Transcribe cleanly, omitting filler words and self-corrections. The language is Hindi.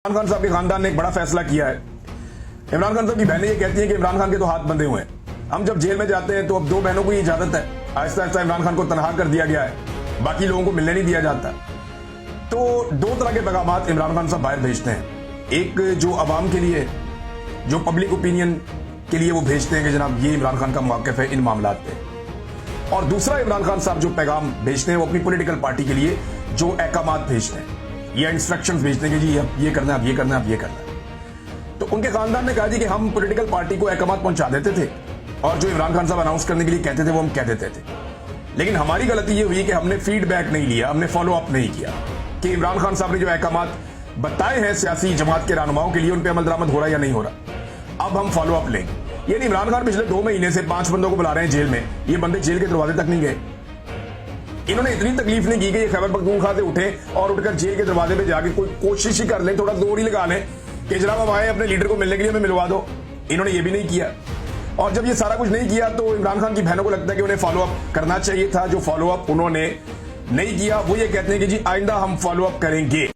इमरान खान साहब के खानदान ने एक बड़ा फैसला किया है। इमरान खान साहब की बहनें ये कहती हैं कि इमरान खान के तो हाथ बंधे हुए हैं। हम जब जेल में जाते हैं तो अब दो बहनों को ये इजाजत है, आहिस्ता आहिस्ता इमरान खान को तनहा कर दिया गया है, बाकी लोगों को मिलने नहीं दिया जाता। तो दो तरह के पैगाम इमरान खान साहब बाहर भेजते हैं। एक जो अवाम के लिए, जो पब्लिक ओपिनियन के लिए वो भेजते हैं कि जनाब ये इमरान खान का मौक़िफ़ है इन मामलात पे, और दूसरा इमरान खान साहब जो पैगाम भेजते हैं वो अपनी पॉलिटिकल पार्टी के लिए जो अहकामात भेजते हैं या इंस्ट्रक्शंस भेजते हैं कि जी अब ये करना है, अब ये करना है, अब ये करना है। तो उनके खानदान ने कहा जी कि हम पॉलिटिकल पार्टी को अहकामात पहुंचा देते थे और जो इमरान खान साहब अनाउंस करने के लिए कहते थे वो हम कह देते थे, लेकिन हमारी गलती ये हुई कि हमने फीडबैक नहीं लिया, हमने फॉलो अप नहीं किया कि इमरान खान साहब ने जो अहकामात बताए हैं सियासी जमात के रहनुमाओं के लिए उन पर अमल दरामद हो रहा है या नहीं हो रहा। अब हम फॉलो अप लेंगे। यानी इमरान खान पिछले 2 महीने से 5 बंदों को बुला रहे हैं जेल में, ये बंदे जेल के दरवाजे तक नहीं गए। इन्होंने इतनी तकलीफ नहीं की कि ये खैबर पख्तूनख्वा से उठे और उठकर जेल के दरवाजे पे जाके कोई कोशिश ही कर लें, थोड़ा जोर ही लगा लें कि जनाब हम आए अपने लीडर को मिलने के लिए, हमें मिलवा दो। इन्होंने ये भी नहीं किया। और जब ये सारा कुछ नहीं किया तो इमरान खान की बहनों को लगता है कि उन्हें फॉलो अप करना चाहिए था। जो फॉलो अप उन्होंने नहीं किया वो ये कहते हैं कि जी आइंदा हम फॉलो अप करेंगे।